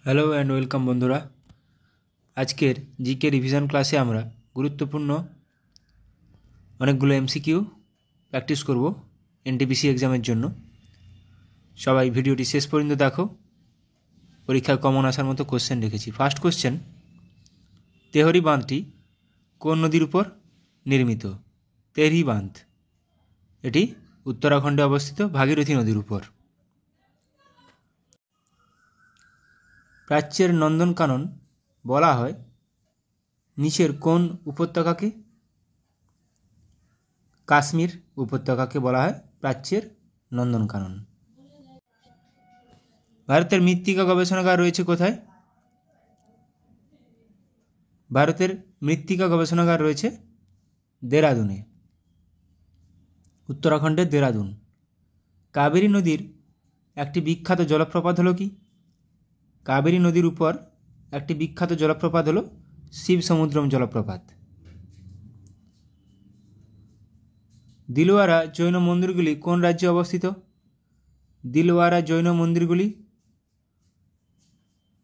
Hello and welcome বন্ধুরা। আজকের GK revision ক্লাসে আমরা গুরুত্বপূর্ণ অনেকগুলো এমসিকিউ প্র্যাকটিস করব এনটিপিসি এক্সামের জন্য। সবাই ভিডিওটি শেষ পর্যন্ত দেখো, পরীক্ষায় কমন আসার মতো কোশ্চেন রেখেছি। ফার্স্ট কোশ্চেন, তেহরি বাঁধটি কোন নদীর উপর নির্মিত? তেহরি বাঁধ এটি উত্তরাখণ্ডে অবস্থিত ভাগীরথী নদীর উপর। প্রাচ্যের নন্দনকানন বলা হয় নিচের কোন উপত্যকাকে? কাশ্মীর উপত্যকাকে বলা হয় প্রাচ্যের নন্দনকানন। ভারতের মৃত্তিকা গবেষণাগার রয়েছে কোথায়? ভারতের মৃত্তিকা গবেষণাগার রয়েছে দেরাদুনে, উত্তরাখণ্ডের দেরাদুন। কাবেরী নদীর একটি বিখ্যাত জলপ্রপাত হলো কি? কাবেরী নদীর উপর একটি বিখ্যাত জলপ্রপাত হলো শিব সমুদ্রম জলপ্রপাত। দিলওয়ারা জৈন মন্দিরগুলি কোন রাজ্যে অবস্থিত? দিলওয়ারা জৈন মন্দিরগুলি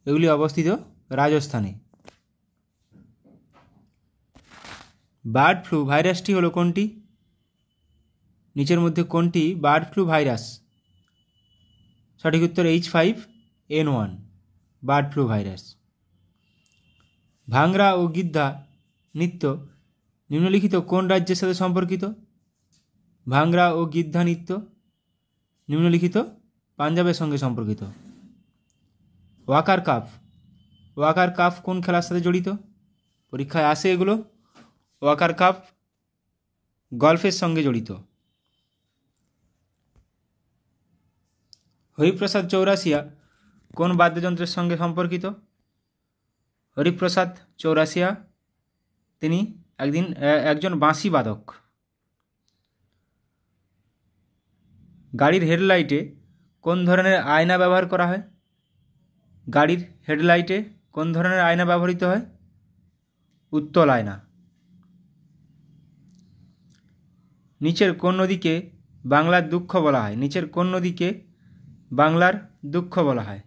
এগুলি অবস্থিত রাজস্থানে। বার্ড ফ্লু ভাইরাসটি হলো কোনটি? নিচের মধ্যে কোনটি বার্ড ফ্লু ভাইরাস? সঠিক উত্তর H5N1 bird flu virus. Bhangra ও গিদ্ধা নৃত্য নিম্নলিখিত কোন রাজ্যের সাথে সম্পর্কিত? ভাংরা ও গিদ্ধা নৃত্য নিম্নলিখিত পাঞ্জাবের সঙ্গে সম্পর্কিত। ওয়াকার কাপ, ওয়াকার কাপ কোন খেলার সাথে জড়িত? পরীক্ষায় আসে এগুলো। ওয়াকার কাপ গলফের সঙ্গে জড়িত। হরিপ্রসাদ চৌরাসিয়া কোন বাদ্যযন্ত্রের সঙ্গে সম্পর্কিত? হরিপ্রসাদ চৌরাসিয়া তিনি একজন বাঁশি বাদক। গাড়ির হেডলাইটে কোন ধরনের আয়না ব্যবহার করা হয়? গাড়ির হেডলাইটে কোন ধরনের আয়না ব্যবহৃত হয়? উত্তল আয়না। নিচের কোন নদীকে বাংলার দুঃখ বলা হয়? নিচের কোন নদীকে বাংলার দুঃখ বলা হয়?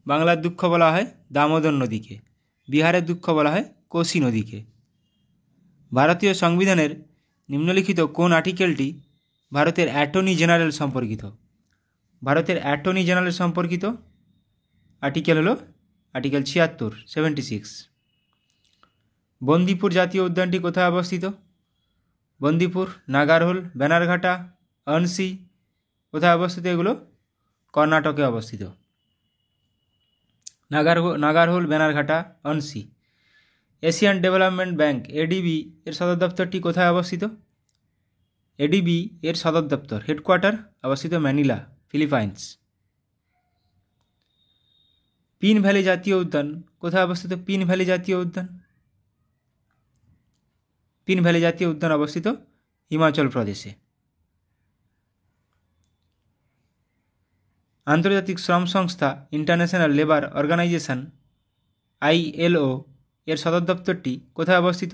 বাংলার দুঃখ বলা হয় দামোদর নদীকে। বিহারের দুঃখ বলা হয় কোশি নদীকে। ভারতীয় সংবিধানের নিম্নলিখিত কোন আর্টিকেলটি ভারতের অ্যাটর্নি জেনারেল সম্পর্কিত? ভারতের অ্যাটর্নি জেনারেল সম্পর্কিত আর্টিকেল হলো আর্টিকেল 76। বন্দিপুর জাতীয় উদ্যানটি কোথায় অবস্থিত? বন্দিপুর, নাগারহোল, ব্যানারঘাটা, অনসি কোথায় অবস্থিত? এগুলো কর্ণাটকে অবস্থিত। Nagarhole, Bannerghatta, Anshi. Asian Development Bank ADB এর সদর দপ্তরটি কোথায় অবস্থিত? এডিবি এর সদর দপ্তর হেডকোয়ার্টার অবস্থিত ম্যানিলা, ফিলিপাইন্স। পিন ভ্যালি জাতীয় উদ্যান কোথায় অবস্থিত? পিন ভ্যালি জাতীয় উদ্যান, পিন ভ্যালি জাতীয় উদ্যান অবস্থিত হিমাচল প্রদেশে। আন্তর্জাতিক শ্রম সংস্থা ইন্টারন্যাশনাল লেবার অর্গানাইজেশন ILO এর সদর দপ্তরটি কোথায় অবস্থিত?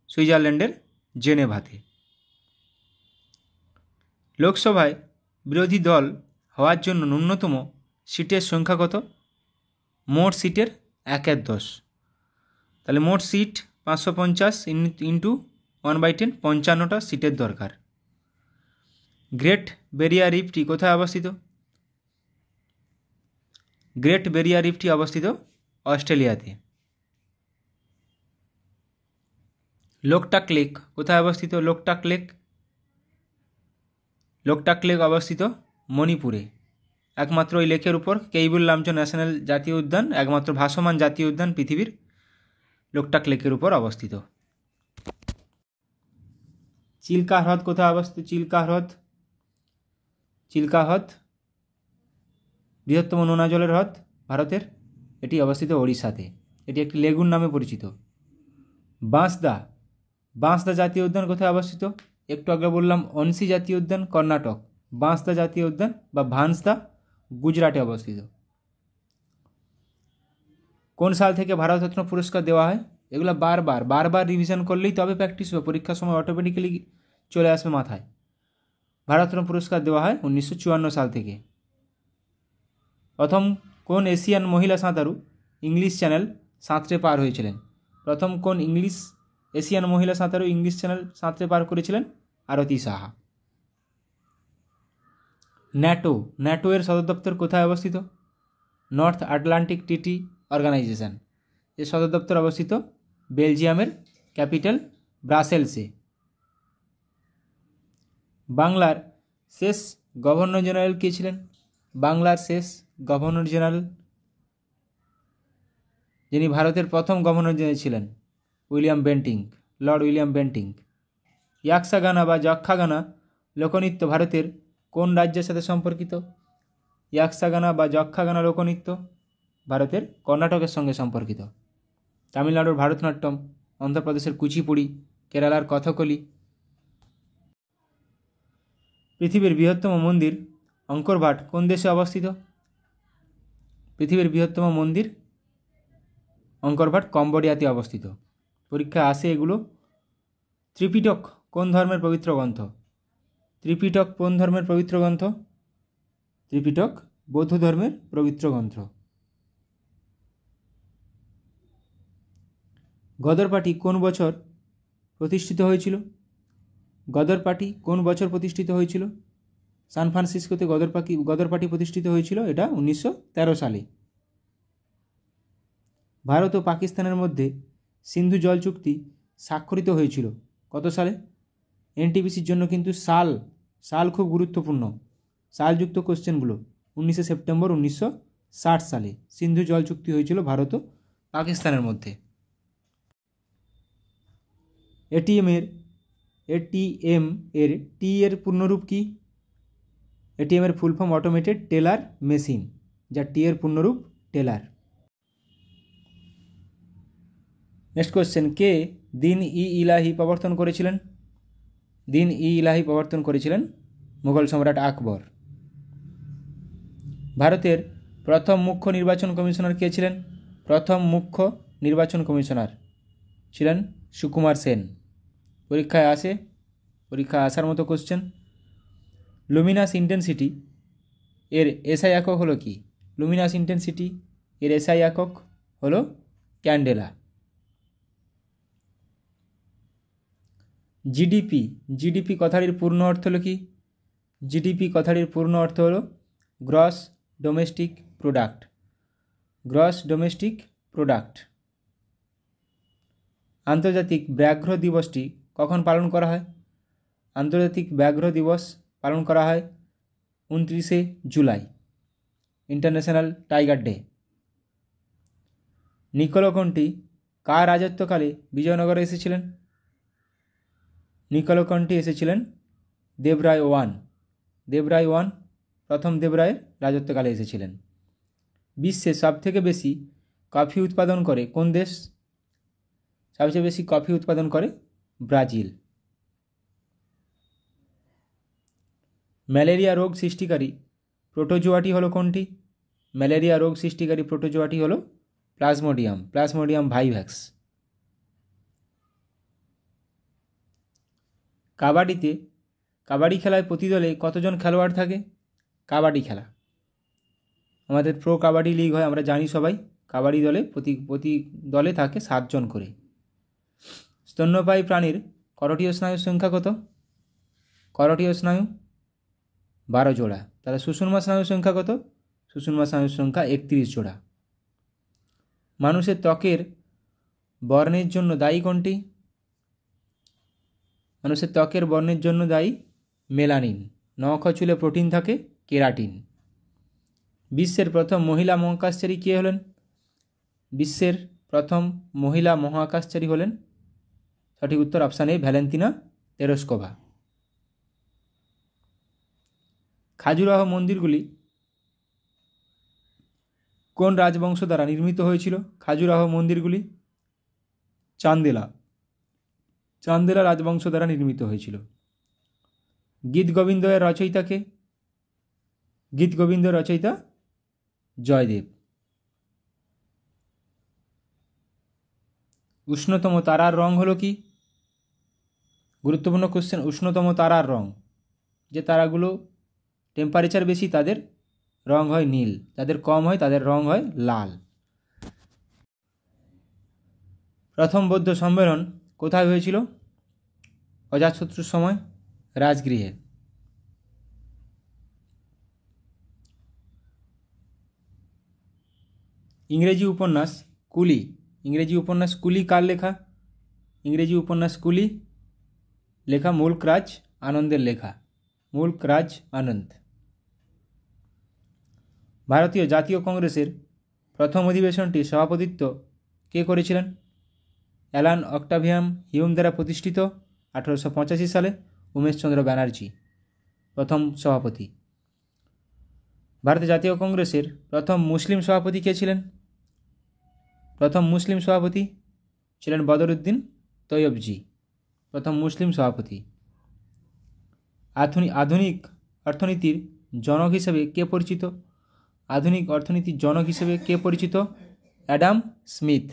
সুইজারল্যান্ডের জেনেভাতে। লোকসভায় বিরোধী দল হওয়ার জন্য ন্যূনতম সিটের সংখ্যা কত? মোট সিটের 1/10। তাহলে মোট সিট 550 ইন্টু 1/10, 55টা সিটের দরকার। গ্রেট ব্যারিয়ার রিফটি কোথায় অবস্থিত? গ্রেট ব্যারিয়ার রিফটি অবস্থিত অস্ট্রেলিয়াতে। লোকটাক লেক কোথায় অবস্থিত? লোকটাক লেক, লোকটাক লেক অবস্থিত মণিপুরে। একমাত্র ওই লেকের উপর কেইবুল লামচো ন্যাশনাল জাতীয় উদ্যান, একমাত্র ভাসমান জাতীয় উদ্যান পৃথিবীর লোকটাক লেকের উপর অবস্থিত। চিল্কা হ্রদ কোথায় অবস্থিত? চিল্কা হ্রদ, চিল্কা হ্রদ বৃহত্তম নোনা জলের হ্রদ ভারতের, এটি অবস্থিত ওড়িশাতে। এটি একটি লেগুন নামে পরিচিত। বাঁশদা, বাঁশদা জাতীয় উদ্যান কোথায় অবস্থিত? একটু আগে বললাম অনসি জাতীয় উদ্যান কর্ণাটক, বাঁশদা জাতীয় উদ্যান বা ভান্সদা গুজরাটে অবস্থিত। কোন সাল থেকে ভারতরত্ন পুরস্কার দেওয়া হয়? এগুলো বারবার রিভিশন করলেই তবে প্র্যাকটিস হবে, পরীক্ষার সময় অটোমেটিক্যালি চলে আসবে মাথায়। ভারতরত্ন পুরস্কার দেওয়া হয় 1954 সাল থেকে। প্রথম কোন এশিয়ান মহিলা সাঁতারু ইংলিশ চ্যানেল সাঁতরে পার হয়েছিলেন? প্রথম কোন এশিয়ান মহিলা সাঁতারু ইংলিশ চ্যানেল সাঁতরে পার করেছিলেন? আরতি সাহা। ন্যাটো এর সদর দপ্তর কোথায় অবস্থিত? North Atlantic Treaty Organisation. এর সদর দপ্তর অবস্থিত বেলজিয়ামের ক্যাপিটাল ব্রাসেলসে। বাংলার শেষ গভর্নর জেনারেল কে ছিলেন? বাংলার শেষ গভর্নর জেনারেল, যিনি ভারতের প্রথম গভর্নর জেনারেল ছিলেন, লর্ড উইলিয়াম বেন্টিঙ্ক। ইয়াক্সাগানা বা যক্ষাগানা লোকনৃত্য ভারতের কোন রাজ্যের সাথে সম্পর্কিত? ইয়াক্সাগানা বা যক্ষাগানা লোকনৃত্য ভারতের কর্ণাটকের সঙ্গে সম্পর্কিত। তামিলনাড়ুর ভারতনাট্যম, অন্ধ্রপ্রদেশের কুচিপুড়ি, কেরালার কথকলি। পৃথিবীর বৃহত্তম মন্দির অঙ্করভাট কোন দেশে অবস্থিত? পৃথিবীর বৃহত্তম মন্দির অঙ্করভাট কম্বোডিয়াতে অবস্থিত। পরীক্ষায় আসে এগুলো। ত্রিপিটক কোন ধর্মের পবিত্র গ্রন্থ? ত্রিপিটক কোন ধর্মের পবিত্র গ্রন্থ? ত্রিপিটক বৌদ্ধ ধর্মের পবিত্র গ্রন্থ। গদর পার্টি কোন বছর প্রতিষ্ঠিত হয়েছিল? গদর পার্টি কোন বছর প্রতিষ্ঠিত হয়েছিল? সান ফ্রান্সিসকোতে গদর পার্টি প্রতিষ্ঠিত হয়েছিল, এটা 1913 সালে। ভারত ও পাকিস্তানের মধ্যে সিন্ধু জল চুক্তি স্বাক্ষরিত হয়েছিল কত সালে? এনটিপিসির জন্য কিন্তু সাল খুব গুরুত্বপূর্ণ। সালযুক্ত কোশ্চেনগুলো। 19 সেপ্টেম্বর 1960 সালে সিন্ধু জল চুক্তি হয়েছিল ভারত ও পাকিস্তানের মধ্যে। এটিএম এর টি এর পূর্ণরূপ কি? এটিএম এর full form automated teller machine, যা টি এর পূর্ণরূপ টেলার। নেক্সট কোশ্চেন, কে দিন-ই-ইলাহি প্রবর্তন করেছিলেন? দিন-ই-ইলাহি প্রবর্তন করেছিলেন মুঘল সম্রাট আকবর। ভারতের প্রথম মুখ্য নির্বাচন কমিশনার কে ছিলেন? প্রথম মুখ্য নির্বাচন কমিশনার ছিলেন সুকুমার সেন। পরীক্ষায় আসার মতো কোশ্চেন। লুমিনাস ইন্টেন্সিটি এর এসআই একক হলো কি? লুমিনাস ইন্টেন্সিটি এর এসআই একক হলো ক্যান্ডেলা। জিডিপি কথাটির পূর্ণ অর্থ হলো কি? জিডিপি কথাটির পূর্ণ অর্থ হলো গ্রস ডোমেস্টিক প্রোডাক্ট। আন্তর্জাতিক ব্যাঘ্র দিবসটি কখন পালন করা হয়? আন্তর্জাতিক ব্যাঘ্র দিবস পালন করা হয় 29শে জুলাই, ইন্টারন্যাশনাল টাইগার ডে। নিকোলকণ্ঠী কার রাজত্বকালে বিজয়নগরে এসেছিলেন? নিকোলকণ্ঠী এসেছিলেন দেবরায় ওয়ান প্রথম দেবরায়ের রাজত্বকালে এসেছিলেন। বিশ্বে সবথেকে বেশি কফি উৎপাদন করে কোন দেশ? সবচেয়ে বেশি কফি উৎপাদন করে ব্রাজিল। ম্যালেরিয়া রোগ সৃষ্টিকারী প্রোটোজোয়াটি হলো কোনটি? ম্যালেরিয়া রোগ সৃষ্টিকারী প্রোটোজোয়াটি হলো প্লাজমোডিয়াম ভাইভ্যাক্স। কাবাডি খেলায় প্রতি দলে কতজন খেলোয়াড় থাকে? কাবাডি খেলা আমাদের প্রো কাবাডি লিগ হয়, আমরা জানি সবাই। কাবাডি দলে প্রতি দলে থাকে 7 জন করে। স্তন্যপায়ী প্রাণীর করোটীয় স্নায়ুর সংখ্যা কত? করোটীয় স্নায়ু 12 জোড়া। তাহলে সুষুম্না স্নায়ুর সংখ্যা কত? সুষুম্না স্নায়ুর সংখ্যা 31 জোড়া। মানুষের ত্বকের বর্ণের জন্য দায়ী কোনটি? মানুষের ত্বকের বর্ণের জন্য দায়ী মেলানিন। নখ ও চুলে প্রোটিন থাকে কেরাটিন। বিশ্বের প্রথম মহিলা মহাকাশচারী কে হলেন? বিশ্বের প্রথম মহিলা মহাকাশচারী হলেন, সঠিক উত্তর option A, Valentina Tereshkova. Khajuraho মন্দিরগুলি কোন রাজবংশ দ্বারা নির্মিত হয়েছিল? খাজুরাহো মন্দিরগুলি চান্দেলা রাজবংশ দ্বারা নির্মিত হয়েছিল। গীত গোবিন্দ এর রচয়িতা কে? গীত গোবিন্দ রচয়িতা জয়দেব। উষ্ণতম তারার রং হলো কি? গুরুত্বপূর্ণ কোশ্চেন। উষ্ণতম তারার রং, যে তারাগুলো টেম্পারেচার বেশি তাদের রং হয় নীল, যাদের কম হয় তাদের রং হয় লাল। প্রথম বৌদ্ধ সম্মেলন কোথায় হয়েছিল? অজাতশত্রুর সময় রাজগৃহে। ইংরেজি উপন্যাস কুলি, ইংরেজি উপন্যাস কুলি কার লেখা? ইংরেজি উপন্যাস কুলি লেখা মুল্ক রাজ আনন্দের লেখা, মুল্ক রাজ আনন্দ। ভারতীয় জাতীয় কংগ্রেসের প্রথম অধিবেশনটি সভাপতিত্ব কে করেছিলেন? অ্যালান অক্টাভিয়াম হিউম দ্বারা প্রতিষ্ঠিত 1885 সালে উমেশচন্দ্র ব্যানার্জি প্রথম সভাপতি। ভারতের জাতীয় কংগ্রেসের প্রথম মুসলিম সভাপতি কে ছিলেন? প্রথম মুসলিম সভাপতি ছিলেন বদরুদ্দিন তৈয়বজি, প্রথম মুসলিম সভাপতি। আধুনিক অর্থনীতির জনক হিসেবে কে পরিচিত? আধুনিক অর্থনীতির জনক হিসেবে কে পরিচিত? অ্যাডাম স্মিথ,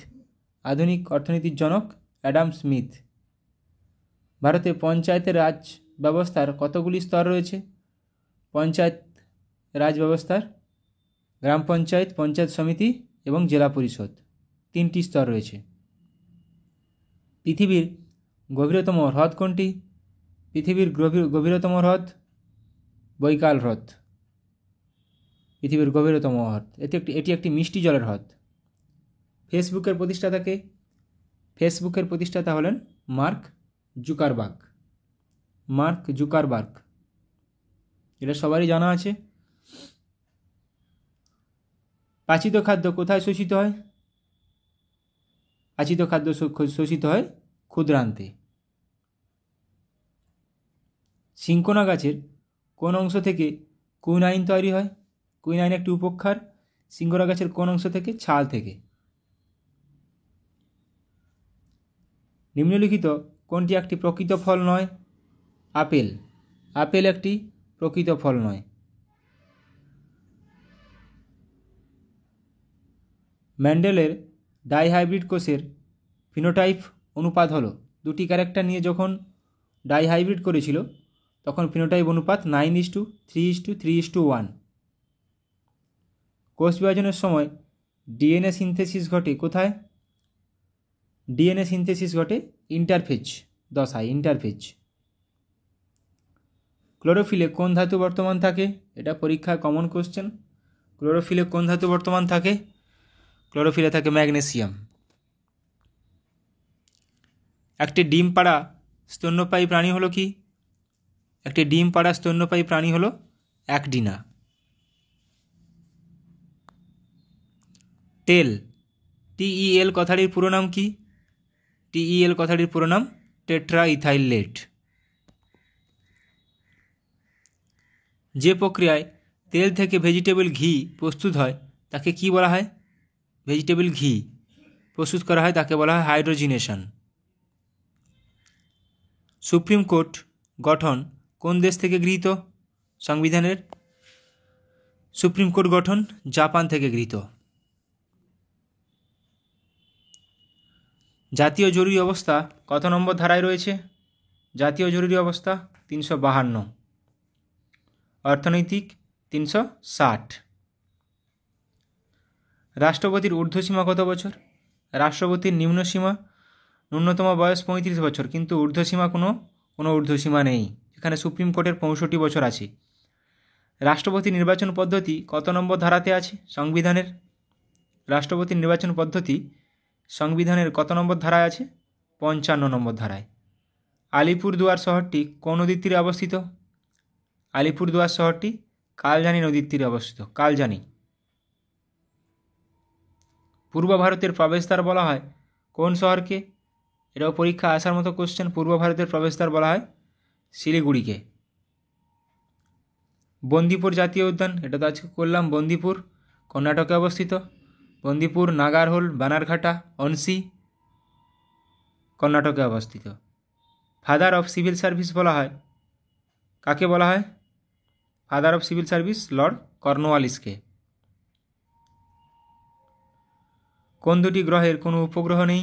আধুনিক অর্থনীতির জনক অ্যাডাম স্মিথ। ভারতে পঞ্চায়েতের রাজ ব্যবস্থার কতগুলি স্তর রয়েছে? পঞ্চায়েত রাজ ব্যবস্থার গ্রাম পঞ্চায়েত, পঞ্চায়েত সমিতি এবং জেলা পরিষদ, 3টি স্তর রয়েছে। পৃথিবীর গভীরতম হ্রদ কোনটি? পৃথিবীর গভীরতম হ্রদ বৈকাল হ্রদ, পৃথিবীর গভীরতম হ্রদ। এটি একটি মিষ্টি জলের হ্রদ। ফেসবুকের প্রতিষ্ঠাতা কে? ফেসবুকের প্রতিষ্ঠাতা হলেন মার্ক জুকারবার্গ, মার্ক জুকারবার্গ, এটা সবারই জানা আছে। পাচিত খাদ্য কোথায় শোষিত হয়? পাচিত খাদ্য শোষিত হয় ক্ষুদ্রান্তে। সিঙ্কোনা গাছের কোন অংশ থেকে কুইনাইন তৈরি হয়? কুইনাইন একটি উপক্ষার। সিঙ্কোনা গাছের কোন অংশ থেকে? ছাল থেকে। নিম্নলিখিত কোনটি একটি প্রকৃত ফল নয়? আপেল, আপেল একটি প্রকৃত ফল নয়। ম্যান্ডেলের ডাইহাইব্রিড কোষের ফিনোটাইপ অনুপাত হলো, দুটি ক্যারেক্টার নিয়ে যখন ডাইহাইব্রিড করেছিল তখন ফিনোটাইপ অনুপাত 9:3:3:1। কোষ বিভাজনের সময় ডিএনএ সিনথেসিস ঘটে কোথায়? ডিএনএ সিনথেসিস ঘটে ইন্টারফেজ দশায়, ইন্টারফেজ। ক্লোরোফিলে কোন ধাতু বর্তমান থাকে? এটা পরীক্ষায় কমন কোশ্চেন। ক্লোরোফিলে কোন ধাতু বর্তমান থাকে? ক্লোরোফিলে থাকে ম্যাগনেসিয়াম। একটি ডিম পাড়া স্তন্যপায়ী প্রাণী হলো কি? একটি ডিম পাড়া স্তন্যপায়ী প্রাণী হলো অ্যাকডিনা। টেল, TEL কথাটির পুরো নাম কি? TEL কথাটির পুরো নাম টেট্রা ইথাইল লেড। যে প্রক্রিয়ায় তেল থেকে ভেজিটেবল ঘি প্রস্তুত হয় তাকে কি বলা হয়? ভেজিটেবল ঘি প্রস্তুত করা হয় তাকে বলা হয় হাইড্রোজিনেশন। সুপ্রিম কোর্ট গঠন কোন দেশ থেকে গৃহীত? সংবিধানের সুপ্রিম কোর্ট গঠন জাপান থেকে গৃহীত। জাতীয় জরুরি অবস্থা কত নম্বর ধারায় রয়েছে? জাতীয় জরুরি অবস্থা 352। অর্থনৈতিক 360। রাষ্ট্রপতির ঊর্ধ্বসীমা কত বছর? রাষ্ট্রপতির নিম্নসীমা ন্যূনতম বয়স 35 বছর, কিন্তু ঊর্ধ্বসীমা কোনো ঊর্ধ্বসীমা নেই, এখানে সুপ্রিম কোর্টের 65 বছর আছে। রাষ্ট্রপতি নির্বাচন পদ্ধতি কত নম্বর ধারাতে আছে সংবিধানের? রাষ্ট্রপতি নির্বাচন পদ্ধতি সংবিধানের কত নম্বর ধারায় আছে? 55 নম্বর ধারায়। আলিপুরদুয়ার শহরটি কোন নদীর তীরে অবস্থিত? আলিপুরদুয়ার শহরটি কালজানি নদীর তীরে অবস্থিত, কালজানি। পূর্ব ভারতের প্রবেশদ্বার বলা হয় কোন শহরকে? এটাও পরীক্ষা আসার মতো কোশ্চেন। পূর্ব ভারতের প্রবেশদ্বার বলা হয় শিলিগুড়িকে। বন্দিপুর জাতীয় উদ্যান, এটা তো আজকে করলাম, বন্দিপুর কর্ণাটকে অবস্থিত। বন্দিপুর, নাগারহোল, বানারঘাটা, অনসি কর্ণাটকে অবস্থিত। ফাদার অফ সিভিল সার্ভিস বলা হয় কাকে বলা হয়? Father of civil service Lord কর্নওয়ালিসকে। কোন দুটি গ্রহের কোনো উপগ্রহ নেই?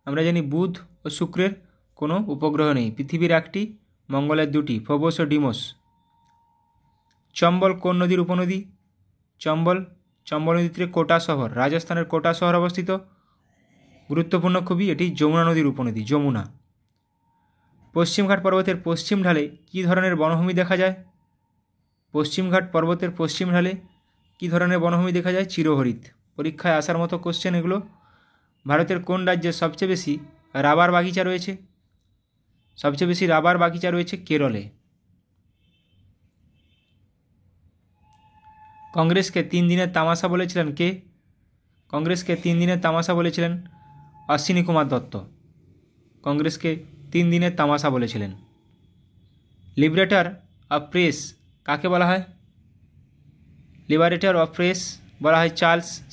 আমরা জানি বুধ ও শুক্রের কোনো উপগ্রহ নেই। পৃথিবীর একটি, মঙ্গলের দুটি, ফোবস ও ডিমোস। চম্বল কোন নদীর উপনদী? চম্বল, চম্বল নদীর তীরে কোটা শহর, রাজস্থানের কোটা শহর অবস্থিত, গুরুত্বপূর্ণ খুবই, এটি যমুনা নদীর উপনদী, যমুনা। পশ্চিমঘাট পর্বতের পশ্চিম ঢালে কী ধরনের বনভূমি দেখা যায়? পশ্চিমঘাট পর্বতের পশ্চিম ঢালে কী ধরনের বনভূমি দেখা যায়? চিরহরিৎ। পরীক্ষায় আসার মতো কোশ্চেন এগুলো। ভারতের কোন রাজ্যে সবচেয়ে বেশি রাবার বাগিচা রয়েছে? সবচেয়ে বেশি রাবার বাগিচা রয়েছে কেরলে। কংগ্রেসকে 3 দিনের তামাশা বলেছিলেন কে? কংগ্রেসকে 3 দিনের তামাশা বলেছিলেন অশ্বিনী কুমার দত্ত। কংগ্রেসকে 3 দিনের তামাশা বলেছিলেন। লিবারেটর অফ প্রেস কাকে বলা হয়? লিবারেটর অফ প্রেস বলা হয়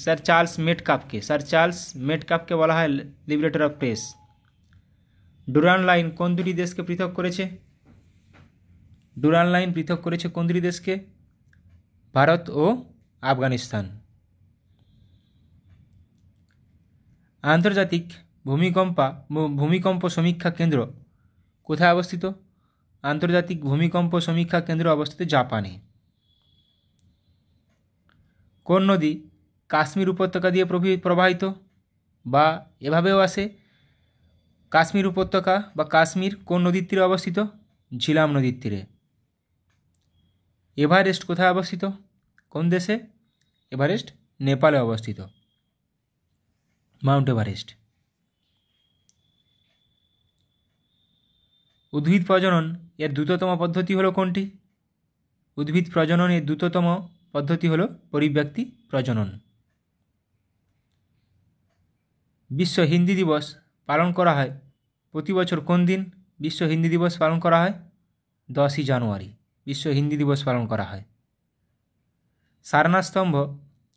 স্যার চার্লস মেটকাফকে। স্যার চার্লস মেটকাফকে বলা হয় liberator of press. Durand line কোন দুটি দেশকে পৃথক করেছে? ডুরান্ড লাইন পৃথক করেছে কোন দুটি দেশকে? ভারত ও আফগানিস্তান। আন্তর্জাতিক ভূমিকম্প সমীক্ষা কেন্দ্র কোথায় অবস্থিত? আন্তর্জাতিক ভূমিকম্প সমীক্ষা কেন্দ্র অবস্থিত জাপানে। কোন নদী কাশ্মীর উপত্যকা দিয়ে প্রবাহিত? বা এভাবেও আসে, কাশ্মীর উপত্যকা বা কাশ্মীর কোন নদীর তীরে অবস্থিত? ঝিলাম নদীর তীরে। এভারেস্ট কোথায় অবস্থিত? কোন দেশে? এভারেস্ট নেপালে অবস্থিত, মাউন্ট এভারেস্ট। উদ্ভিদ প্রজনন এর দ্রুততম পদ্ধতি হলো কোনটি? উদ্ভিদ প্রজননের দ্রুততম পদ্ধতি হলো পরিব্যক্তি প্রজনন। বিশ্ব হিন্দি দিবস পালন করা হয় প্রতি বছর কোন দিন? বিশ্ব হিন্দি দিবস পালন করা হয় 10ই জানুয়ারি। বিশ্ব হিন্দি দিবস পালন করা হয়। সারনাথ স্তম্ভ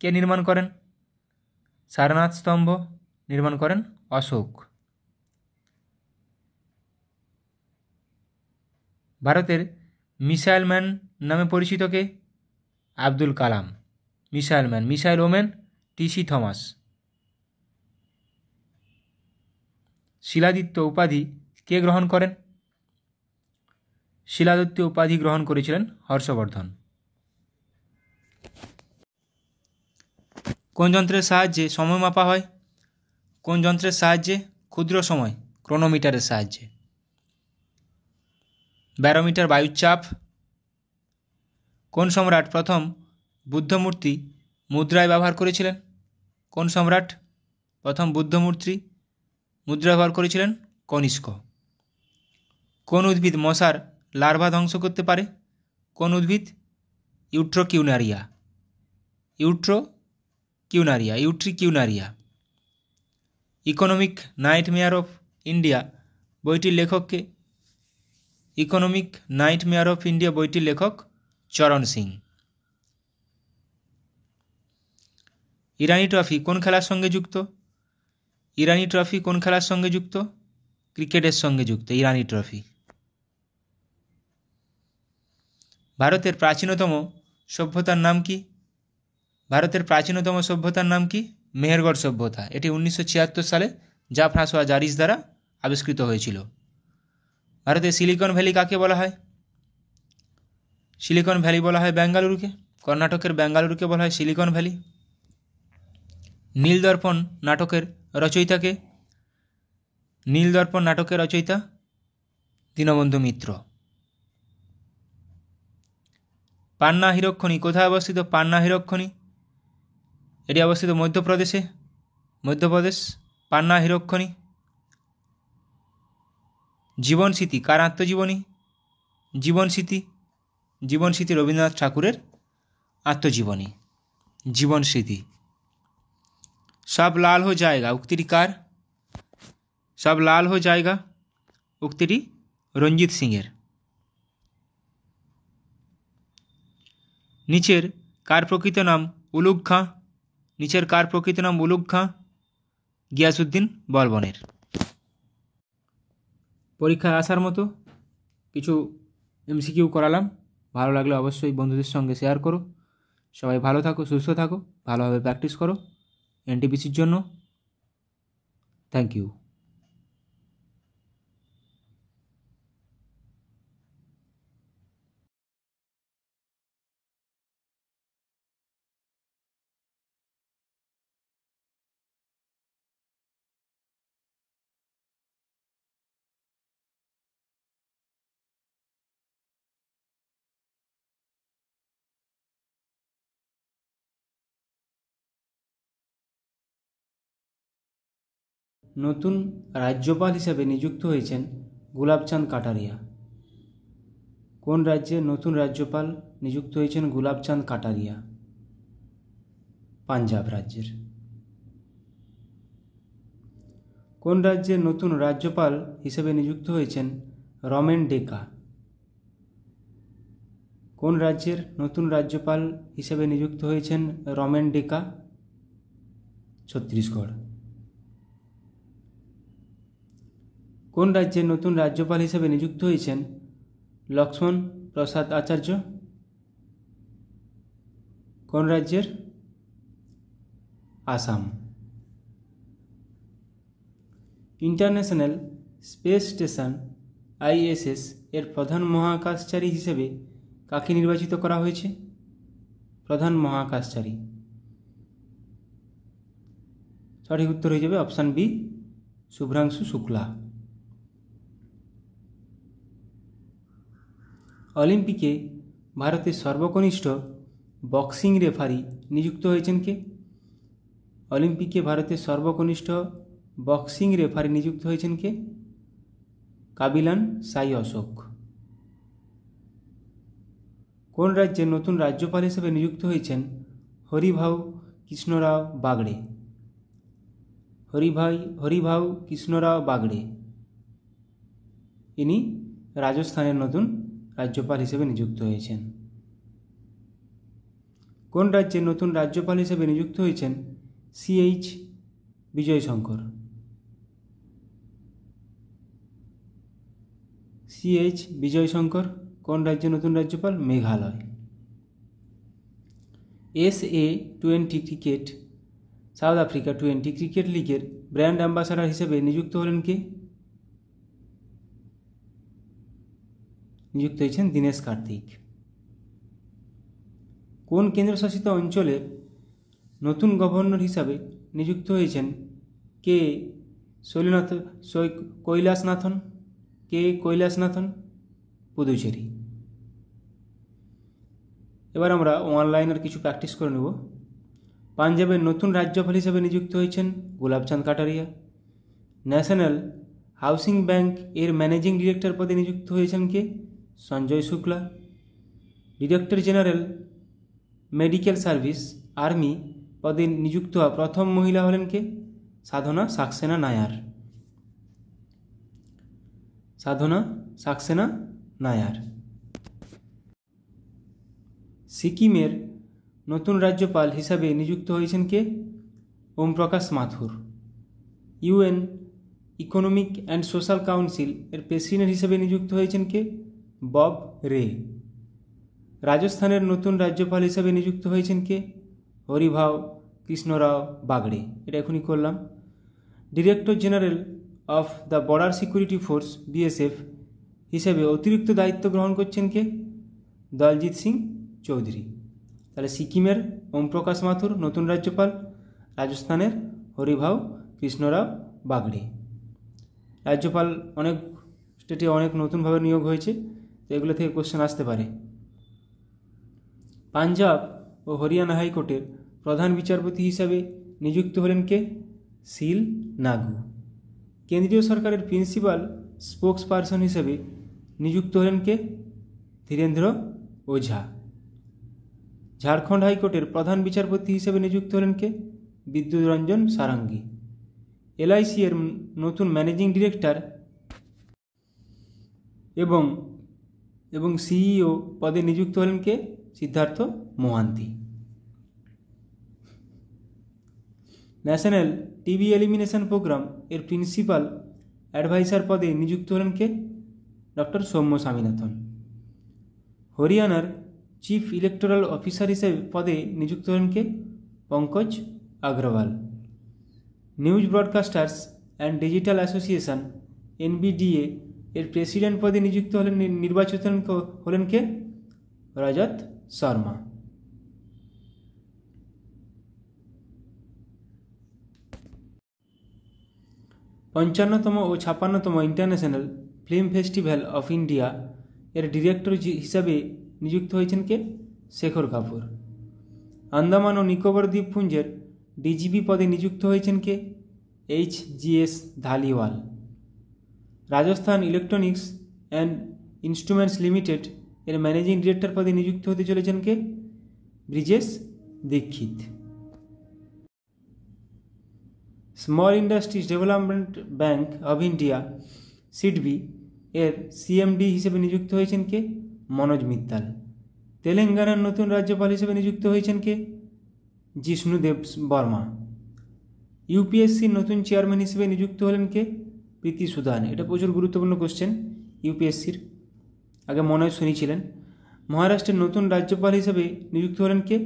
কে নির্মাণ করেন? সারনাথ স্তম্ভ নির্মাণ করেন অশোক। ভারতের মিসাইল ম্যান নামে পরিচিত কে? Abdul Kalam. Missile man, missile woman TC. Thomas. Shiladitya উপাধি কে গ্রহণ করেন? শিলাদিত্য উপাধি গ্রহণ করেছিলেন হর্ষবর্ধন। কোন যন্ত্রের সাহায্যে সময় মাপা হয়? কোন যন্ত্রের সাহায্যে? ক্ষুদ্র সময়, ক্রোনোমিটারের সাহায্যে। ব্যারোমিটার বায়ুর চাপ। কোন সম্রাট প্রথম বুদ্ধমূর্তি মুদ্রায় ব্যবহার করেছিলেন? কোন সম্রাট প্রথম বুদ্ধমূর্তি মুদ্রা ব্যবহার করেছিলেন? কনিষ্ক। কোন উদ্ভিদ মশার লার্ভা ধ্বংস করতে পারে? কোন উদ্ভিদ? ইউট্রিকিউনারিয়া। ইকোনমিক নাইটমেয়ার অফ ইন্ডিয়া বইটির লেখককে? ইকোনমিক নাইটমেয়ার অফ ইন্ডিয়া বইটির লেখক চরণ সিং। ইরানি ট্রফি কোন খেলার সঙ্গে যুক্ত? ইরানি ট্রফি কোন খেলার সঙ্গে যুক্ত? ক্রিকেটের সঙ্গে যুক্ত ইরানি ট্রফি। ভারতের প্রাচীনতম সভ্যতার নাম কি? ভারতের প্রাচীনতম সভ্যতার নাম কি? মেহেরগড় সভ্যতা। এটি 1976 সালে ফ্রাঁসোয়া জারিস দ্বারা আবিষ্কৃত হয়েছিল। ভারতের সিলিকন ভ্যালি কাকে বলা হয়? সিলিকন ভ্যালি বলা হয় বেঙ্গালুরুকে। কর্ণাটকের বেঙ্গালুরুকে বলা হয় সিলিকন ভ্যালি। নীলদর্পণ নাটকের রচয়িতাকে? নীলদর্পণ নাটকের রচয়িতা দীনবন্ধু মিত্র। পান্না হীরকখনি কোথায় অবস্থিত? পান্না হীরকখনি এটি অবস্থিত মধ্যপ্রদেশ। পান্না হীরকখনি। জীবনস্মৃতি কার আত্মজীবনী? জীবনস্মৃতি রবীন্দ্রনাথ ঠাকুরের আত্মজীবনী জীবনস্মৃতি। সব লাল হো জায়গা উক্তিটি কার? সব লাল হো জায়গা উক্তিটি রঞ্জিত সিংয়ের। নিচের কার প্রকৃত নাম উলুগ খাঁ? নিচের কার প্রকৃত নাম উলুগ খাঁ? গিয়াসউদ্দিন বলবনের। পরীক্ষায় আসার মতো কিছু এমসিকিউ করালাম। ভালো লাগলে অবশ্যই বন্ধুদের সঙ্গে শেয়ার করো। সবাই ভালো থাকো, সুস্থ থাকো, ভালোভাবে প্র্যাকটিস করো এনটিপিসির জন্য। Thank you. নতুন রাজ্যপাল হিসেবে নিযুক্ত হয়েছেন গুলাবচাঁদ কাটারিয়া? কোন রাজ্যের নতুন রাজ্যপাল নিযুক্ত হয়েছেন গুলাবচাঁদ কাটারিয়া? পাঞ্জাব রাজ্যের। কোন রাজ্যের নতুন রাজ্যপাল হিসেবে নিযুক্ত হয়েছেন রমেন ডেকা? কোন রাজ্যের নতুন রাজ্যপাল হিসেবে নিযুক্ত হয়েছেন রমেন ডেকা? ছত্তিশগড়। কোন রাজ্যের নতুন রাজ্যপাল হিসেবে নিযুক্ত হয়েছেন লক্ষ্মণ প্রসাদ আচার্য? কোন রাজ্যের? Assam. International space station ISS এর প্রধান মহাকাশচারী হিসেবে কাকে নির্বাচিত করা হয়েছে? প্রধান মহাকাশচারী। সঠিক উত্তর হয়ে যাবে অপশান বি, শুভ্রাংশু শুক্লা। অলিম্পিকে ভারতের সর্বকনিষ্ঠ বক্সিং রেফারি নিযুক্ত হয়েছেন কে? অলিম্পিকে ভারতের সর্বকনিষ্ঠ বক্সিং রেফারি নিযুক্ত হয়েছেন কে? কাবিলান সাই অশোক। কোন রাজ্যের নতুন রাজ্যপাল হিসেবে নিযুক্ত হয়েছেন হরিভাউ কৃষ্ণরাও বাগড়ে? হরিভাউ কৃষ্ণরাও বাগড়ে ইনি রাজস্থানের নতুন রাজ্যপাল হিসেবে নিযুক্ত হয়েছেন। কোন রাজ্যের নতুন রাজ্যপাল হিসেবে নিযুক্ত হয়েছেন CH বিজয়শঙ্কর? CH বিজয়শঙ্কর কোন রাজ্যের নতুন রাজ্যপাল? Meghalaya. SA-20 cricket south Africa 20 cricket লিগের ব্র্যান্ড অ্যাম্বাসাডার হিসেবে নিযুক্ত হলেন কে? নিযুক্ত হয়েছেন দীনেশ কার্তিক। কোন কেন্দ্রশাসিত অঞ্চলের নতুন গভর্নর হিসাবে নিযুক্ত হয়েছেন কে কৈলাসনাথন? পুদুচেরি। এবার আমরা অনলাইনের কিছু প্র্যাকটিস করে নেব। পাঞ্জাবের নতুন রাজ্যপাল হিসেবে নিযুক্ত হয়েছেন Gulabchand Kataria. National Housing Bank এর ম্যানেজিং ডিরেক্টর পদে নিযুক্ত হয়েছেন কে? Sanjay Shukla. Director general medical service army পদে নিযুক্ত হওয়া প্রথম মহিলা হলেন কে? সাধনা সাক্সেনা নায়ার। সাধনা সাক্সেনা নায়ার। সিকিমের নতুন রাজ্যপাল হিসাবে নিযুক্ত হয়েছেন কে? ওম প্রকাশ মাথুর। UN economic and social council এর প্রেসিডেন্ট হিসেবে নিযুক্ত হয়েছেন কে? বব রে। রাজস্থানের নতুন রাজ্যপাল হিসেবে নিযুক্ত হয়েছেন কে? হরিভাউ কৃষ্ণরাও বাগড়ে। এটা এখনই করলাম। Director general of the border security force BSF হিসেবে অতিরিক্ত দায়িত্ব গ্রহণ করছেন কে? দলজিৎ সিং চৌধুরী। তাহলে সিকিমের ওম প্রকাশ মাথুর নতুন রাজ্যপাল, রাজস্থানের হরিভাউ কৃষ্ণরাও বাগড়ে। রাজ্যপাল অনেক স্টেটে অনেক নতুনভাবে নিয়োগ হয়েছে, তো এগুলো থেকে কোশ্চেন আসতে পারে। পাঞ্জাব ও হরিয়ানা হাইকোর্টের প্রধান বিচারপতি হিসাবে নিযুক্ত হলেন কে? শিল নাগু। কেন্দ্রীয় সরকারের প্রিন্সিপাল স্পোক্স পারসন হিসেবে নিযুক্ত হলেন কে? ধীরেন্দ্র ওঝা। ঝাড়খণ্ড হাইকোর্টের প্রধান বিচারপতি হিসেবে নিযুক্ত হলেন কে? বিদ্যুৎ রঞ্জন সারাঙ্গী। LIC এর নতুন ম্যানেজিং ডিরেক্টর এবং CEO পদে নিযুক্ত হলেন কে? Siddharth Mohanty. National TB elimination programme এর প্রিন্সিপাল অ্যাডভাইসার পদে নিযুক্ত হলেন কে? ডক্টর সৌম্য স্বামীনাথন। হরিয়ানার চিফ ইলেকটোরাল অফিসার হিসেবে পদে নিযুক্ত হলেন কে? Pankaj Agarwal. News Broadcasters and Digital Association NBDA এর প্রেসিডেন্ট পদে নিযুক্ত নির্বাচিত হলেন কে? রজত শর্মা। পঞ্চান্নতম ও 56তম International Film Festival of India এর ডিরেক্টর হিসাবে নিযুক্ত হয়েছেন কে? শেখর কাপুর। আন্দামান ও নিকোবর দ্বীপপুঞ্জের DGP পদে নিযুক্ত হয়েছেন কে? HGS Dhaliwal. Rajasthan Electronics and Instruments Limited এর ম্যানেজিং ডিরেক্টর পদে নিযুক্ত হতে চলেছেন কে? Brijesh Dikshit. Small Industries Development Bank of India SIDBI এর CMD হিসেবে নিযুক্ত হয়েছেন কে? মনোজ মিত্তাল। তেলেঙ্গানার নতুন রাজ্যপাল হিসেবে নিযুক্ত হয়েছেন কে? জিষ্ণুদেব বর্মা। ইউপিএসসির নতুন চেয়ারম্যান হিসেবে নিযুক্ত হলেন কে? প্রীতি সুদান। এটা প্রচুর গুরুত্বপূর্ণ কোশ্চেন ইউপিএসসির, আগে মনে হয় শুনেছিলেন। মহারাষ্ট্রের নতুন রাজ্যপাল হিসেবে নিযুক্ত হলেন কে?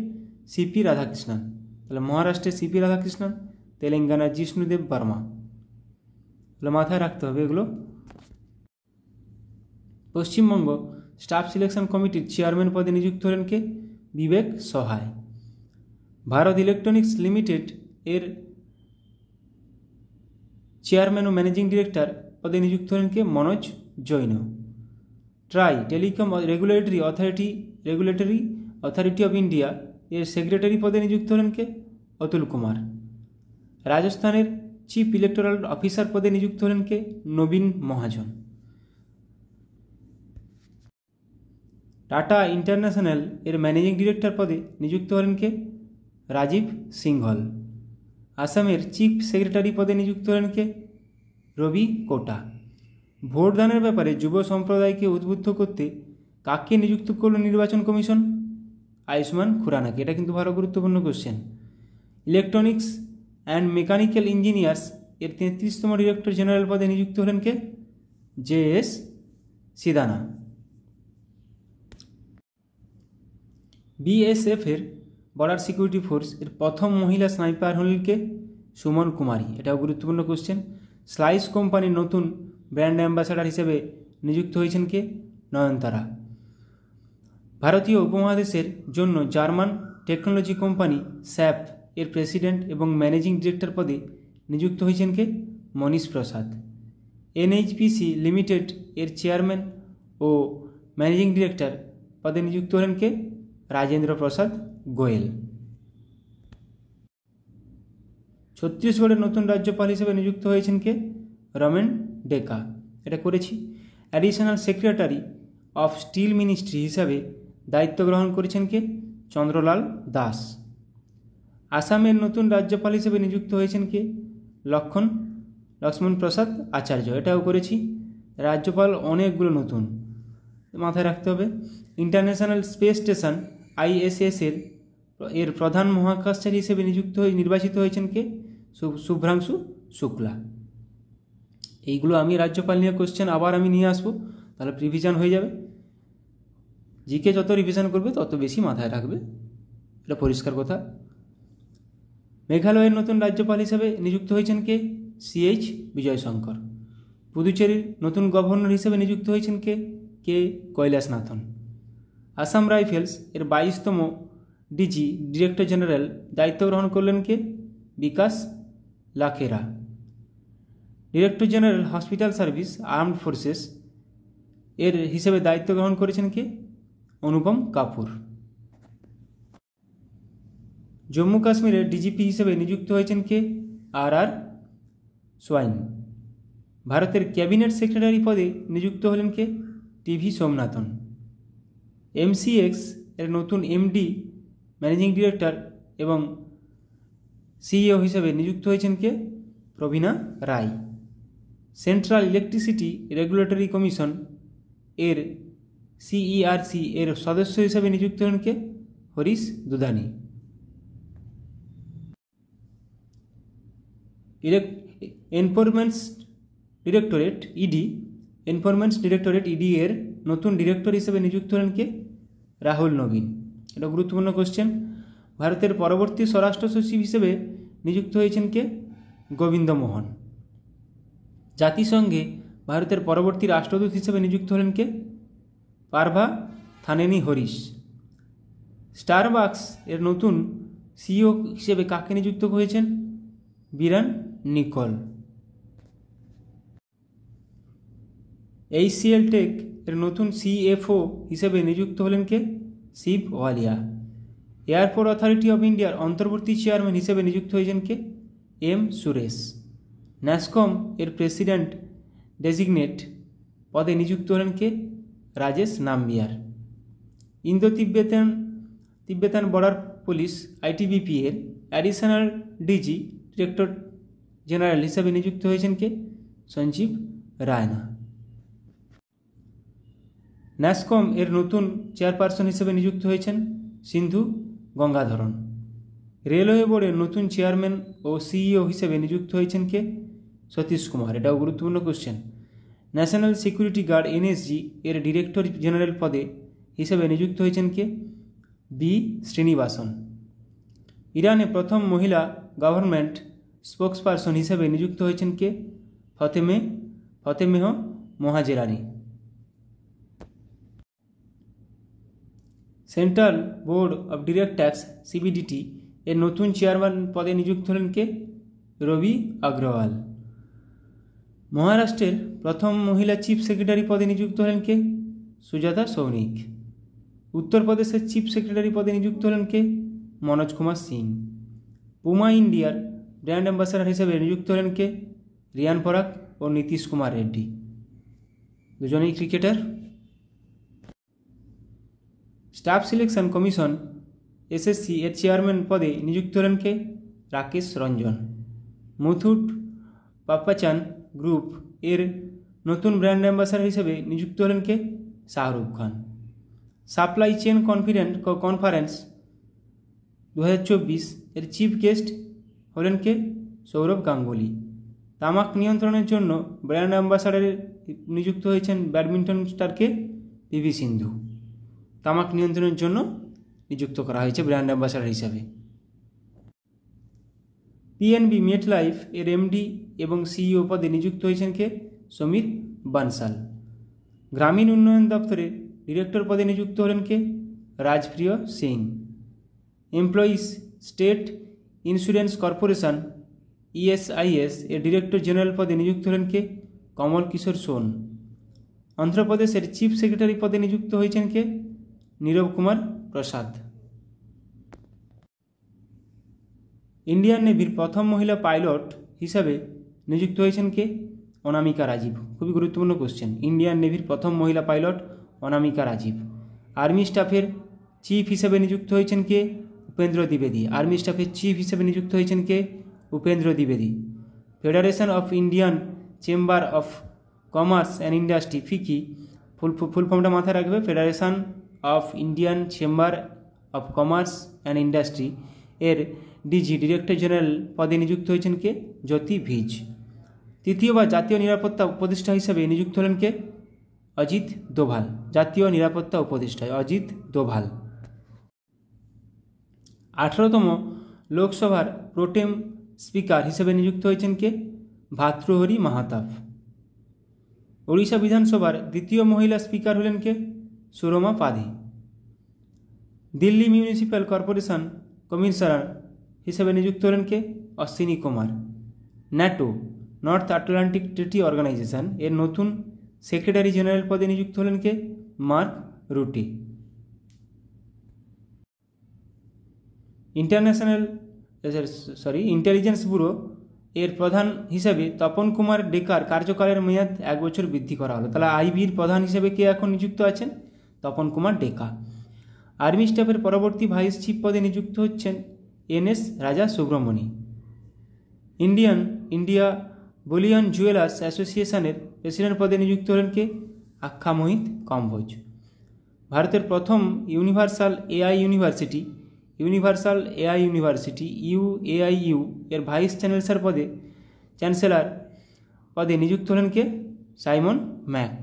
সিপি রাধাকৃষ্ণন। তাহলে মহারাষ্ট্রের সিপি রাধাকৃষ্ণন, তেলেঙ্গানার জিষ্ণুদেব বর্মা। তাহলে মাথায় রাখতে হবে এগুলো। পশ্চিমবঙ্গ স্টাফ সিলেকশন কমিটির চেয়ারম্যান পদে নিযুক্ত হলেন কে? বিবেক সহায়। ভারত ইলেকট্রনিক্স লিমিটেড এর চেয়ারম্যান ও ম্যানেজিং ডিরেক্টর পদে নিযুক্ত হলেন কে? Manoj Jain. TRAI Telecom Regulatory Authority of India এর সেক্রেটারি পদে নিযুক্ত হলেন কে? অতুল কুমার। রাজস্থানের চিফ ইলেকটোরাল অফিসার পদে নিযুক্ত হলেন কে? নবীন মহাজন। টাটা ইন্টারন্যাশনাল এর ম্যানেজিং ডিরেক্টর পদে নিযুক্ত হলেন কে? রাজীব সিংহল। আসামের চিফ সেক্রেটারি পদে নিযুক্ত হলেন কে? রবি কোটা। ভোটদানের ব্যাপারে যুব সম্প্রদায়কে উদ্বুদ্ধ করতে কাকে নিযুক্ত করল নির্বাচন কমিশন? আয়ুষ্মান খুরানাকে। এটা কিন্তু ভালো গুরুত্বপূর্ণ question. Electronics and mechanical engineers এর 33তম ডিরেক্টর জেনারেল পদে নিযুক্ত হলেন কে? JS সিদানা। BSF এর বর্ডার সিকিউরিটি ফোর্স এর প্রথম মহিলা স্নাইপার হলেন কে? সুমন কুমারী। এটাও গুরুত্বপূর্ণ কোশ্চেন। স্লাইস কোম্পানির নতুন ব্র্যান্ড অ্যাম্বাসাডার হিসেবে নিযুক্ত হয়েছেন কে? নয়নতারা। ভারতীয় উপমহাদেশের জন্য জার্মান টেকনোলজি কোম্পানি স্যাপ এর প্রেসিডেন্ট এবং ম্যানেজিং ডিরেক্টর পদে নিযুক্ত হয়েছেন কে? মনীশ প্রসাদ। NHPC লিমিটেড এর চেয়ারম্যান ও ম্যানেজিং ডিরেক্টর পদে নিযুক্ত হলেন কে? রাজেন্দ্র প্রসাদ গোয়েল। ছত্তিশগড়ের নতুন রাজ্যপাল হিসেবে নিযুক্ত হয়েছেন কে? রমেন ডেকা। এটা করেছি। Additional secretary of steel ministry হিসাবে দায়িত্ব গ্রহণ করেছেন কে? চন্দ্রলাল দাস। আসামের নতুন রাজ্যপাল হিসেবে নিযুক্ত হয়েছেন কে? লক্ষ্মণ প্রসাদ আচার্য। এটাও করেছি। রাজ্যপাল অনেকগুলো নতুন, মাথায় রাখতে হবে। ইন্টারন্যাশনাল স্পেস স্টেশন ISS এর প্রধান মহাকাশচারী হিসেবে নির্বাচিত হয়েছেন কে? শুভ্রাংশু শুক্লা। এইগুলো আমি রাজ্যপাল নিয়ে কোশ্চেন আবার আমি নিয়ে আসবো, তাহলে রিভিশন হয়ে যাবে। জিকে যত রিভিশন করবে তত বেশি মাথায় রাখবে, এটা পরিষ্কার কথা। মেঘালয়ের নতুন রাজ্যপাল হিসেবে নিযুক্ত হয়েছেন কে? CH বিজয়শঙ্কর। পুদুচেরির নতুন গভর্নর হিসেবে নিযুক্ত হয়েছেন কে? কৈলাসনাথন। আসাম রাইফেলস এর 22তম ডিরেক্টর জেনারেল দায়িত্ব গ্রহণ করলেন কে? Vikas Lakhera. Director general hospital service armed forces এর হিসেবে দায়িত্ব গ্রহণ করেছেন কে? অনুপম কাপুর। জম্মু কাশ্মীরের DGP হিসেবে নিযুক্ত হয়েছেন কে? RR swine. ভারতের ক্যাবিনেট সেক্রেটারি পদে নিযুক্ত হলেন কে? TV সোমনাথন। MCX এর নতুন MD ম্যানেজিং ডিরেক্টর এবং CEO হিসেবে নিযুক্ত হয়েছেন কে? প্রবীণা রায়। সেন্ট্রাল ইলেকট্রিসিটি রেগুলেটরি কমিশন এর CERC এর সদস্য হিসেবে নিযুক্ত হলেন কে? হরিশ দুধানি। এনফোর্সমেন্ট ডিরেক্টরেট ED এর নতুন ডিরেক্টর হিসেবে নিযুক্ত হলেন কে? রাহুল নবীন। এটা গুরুত্বপূর্ণ কোশ্চেন। ভারতের পরবর্তী স্বরাষ্ট্র সচিব হিসেবে নিযুক্ত হয়েছেন কে? গোবিন্দ মোহন। জাতিসংঘে ভারতের পরবর্তী রাষ্ট্রদূত হিসেবে নিযুক্ত হলেন কে? পার্ভা থানেনি হরিশ। স্টারবাকস এর নতুন CEO হিসেবে কাকে নিযুক্ত হয়েছেন? বিরান নিকল। HCL টেক এর নতুন CFO হিসেবে নিযুক্ত হলেন কে? শিব ওয়ালিয়া। এয়ারপোর্ট অথরিটি অফ ইন্ডিয়ার অন্তর্বর্তী চেয়ারম্যান হিসেবে নিযুক্ত হয়েছেন কে? M সুরেশ। ন্যাসকম এর প্রেসিডেন্ট ডেজিগনেট পদে নিযুক্ত হলেন কে? Rajesh Nambiar. Indo Tibetan Border Police ITBP এর অ্যাডিশনাল ডিজি ডিরেক্টর জেনারেল হিসেবে নিযুক্ত হয়েছেন কে? সঞ্জীব রায়না। ন্যাসকম এর নতুন চেয়ারপারসন হিসেবে নিযুক্ত হয়েছেন সিন্ধু গঙ্গাধরন। রেলওয়ে বোর্ডের নতুন চেয়ারম্যান ও CEO হিসেবে নিযুক্ত হয়েছেন কে? সতীশ কুমার। এটাও গুরুত্বপূর্ণ question. National security guard NSG এর ডিরেক্টর জেনারেল পদে হিসেবে নিযুক্ত হয়েছেন কে? B শ্রীনিবাসন। ইরানে প্রথম মহিলা গভর্নমেন্ট স্পোক্সপারসন হিসেবে নিযুক্ত হয়েছেন কে? Fatemeh Mohajerani. Central Board of Direct Tax CBDT এর নতুন চেয়ারম্যান পদে নিযুক্ত হলেন কে? রবি অগ্রওয়াল। মহারাষ্ট্রের প্রথম মহিলা চিফ সেক্রেটারি পদে নিযুক্ত হলেন কে? সুজাতা সৌনিক। উত্তরপ্রদেশের চিফ সেক্রেটারি পদে নিযুক্ত হলেন কে? মনোজ কুমার সিং। পুমা ইন্ডিয়ার ব্র্যান্ড অ্যাম্বাসাডার হিসেবে নিযুক্ত হলেন কে? রিয়ান পরাগ ও নীতিশ কুমার রেড্ডি, দুজনেই cricketer. Staff selection commission SSC এর চেয়ারম্যান পদে নিযুক্ত হলেন কে? রাকেশ রঞ্জন। মুথুট পাপ্পাচান গ্রুপ এর নতুন ব্র্যান্ড অ্যাম্বাসাডার হিসেবে নিযুক্ত হলেন কে? Shahrukh Khan. Supply chain conference 2024 এর চিফ গেস্ট হলেন কে? সৌরভ গাঙ্গুলি। তামাক নিয়ন্ত্রণের জন্য ব্র্যান্ড অ্যাম্বাসাডারে নিযুক্ত হয়েছেন ব্যাডমিন্টন স্টারকে PV সিন্ধু। তামাক নিয়ন্ত্রণের জন্য নিযুক্ত করা হয়েছে ব্র্যান্ড অ্যাম্বাসাডার হিসাবে। PNB মেটলাইফ এর MD এবং CEO পদে নিযুক্ত হয়েছেন কে? সমীর বানসাল। গ্রামীণ উন্নয়ন দপ্তরে ডিরেক্টর পদে নিযুক্ত হলেন কে? Rajpriya Singh. Employees State Insurance Corporation ESIS এর ডিরেক্টর জেনারেল পদে নিযুক্ত হলেন কে? কমল কিশোর সোন। অন্ধ্রপ্রদেশের চিফ সেক্রেটারি পদে নিযুক্ত হয়েছেন কে? নীরব কুমার প্রসাদ। ইন্ডিয়ান নেভির প্রথম মহিলা পাইলট হিসাবে নিযুক্ত হয়েছেন কে? অনামিকা রাজীব। খুবই গুরুত্বপূর্ণ কোশ্চেন। ইন্ডিয়ান নেভির প্রথম মহিলা পাইলট অনামিকা রাজীব। আর্মি স্টাফের চিফ হিসেবে নিযুক্ত হয়েছেন কে? উপেন্দ্র দ্বিবেদী। আর্মি স্টাফের চিফ হিসেবে নিযুক্ত হয়েছেন কে? উপেন্দ্র দ্বিবেদী। Federation of Indian Chamber of Commerce and Industry FICCI full ফর্মটা মাথায় রাখবে। Federation of Indian Chamber of Commerce and Industry এর DG ডিরেক্টর জেনারেল পদে নিযুক্ত হয়েছেন কে? জ্যোতি ভিজ। তৃতীয়বার জাতীয় নিরাপত্তা উপদেষ্টা হিসেবে নিযুক্ত হলেন কে? অজিত দোভাল। জাতীয় নিরাপত্তা উপদেষ্টায় অজিত দোভাল। 18তম লোকসভার প্রোটেম স্পিকার হিসেবে নিযুক্ত হয়েছেন কে? ভাতৃহরি মাহাতাব। ওড়িশা বিধানসভার দ্বিতীয় মহিলা স্পিকার হলেন কে? Surama Padhy. Delhi Municipal Corporation commissioner হিসেবে নিযুক্ত হলেন কে? Ashwini Kumar. NATO North Atlantic Treaty Organisation এর নতুন সেক্রেটারি জেনারেল পদে নিযুক্ত হলেন কে? Mark Rutte. ইন্টেলিজেন্স ব্যুরো এর প্রধান হিসেবে তপন কুমার ডেকার কার্যকালের মেয়াদ 1 বছর বৃদ্ধি করা হলো। তাহলে IBর প্রধান হিসেবে কে এখন নিযুক্ত আছেন? তপন কুমার ডেকা। আর্মি স্টাফের পরবর্তী ভাইস চিফ পদে নিযুক্ত হচ্ছেন NS রাজা সুব্রমণি। ইন্ডিয়া বুলিয়ন জুয়েলার্স অ্যাসোসিয়েশনের প্রেসিডেন্ট পদে নিযুক্ত হলেন কে? আখ্যা মোহিত কম্বোজ। ভারতের প্রথম ইউনিভার্সাল AI ইউনিভার্সিটি UAIU এর ভাইস চ্যান্সেলর পদে নিযুক্ত হলেন কে? Simon Mac.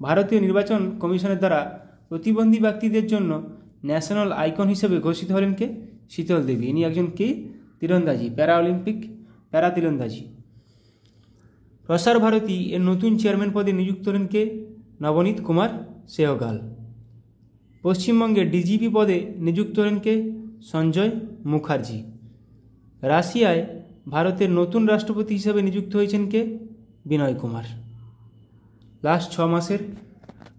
ভারতীয় নির্বাচন কমিশনের দ্বারা প্রতিবন্ধী ব্যক্তিদের জন্য ন্যাশনাল আইকন হিসেবে ঘোষিত হলেন কে? শীতল দেবী। ইনি একজন কে? তীরন্দাজি, প্যারা তীরন্দাজি। প্রসার ভারতী এর নতুন চেয়ারম্যান পদে নিযুক্ত হলেন কে? নবনীত কুমার সেহগাল। পশ্চিমবঙ্গের DGP পদে নিযুক্ত হলেন কে? সঞ্জয় মুখার্জি। রাশিয়ায় ভারতের নতুন রাষ্ট্রপতি হিসেবে নিযুক্ত হয়েছেন কে? বিনয় কুমার। লাস্ট 6 মাসের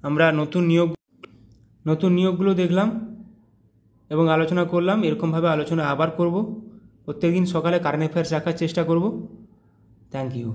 আমরা নতুন নিয়োগগুলো দেখলাম এবং আলোচনা করলাম। এরকমভাবে আলোচনা আবার করব। প্রত্যেকদিন সকালে কারেন্ট অ্যাফেয়ার্স রাখার চেষ্টা করব। Thank you.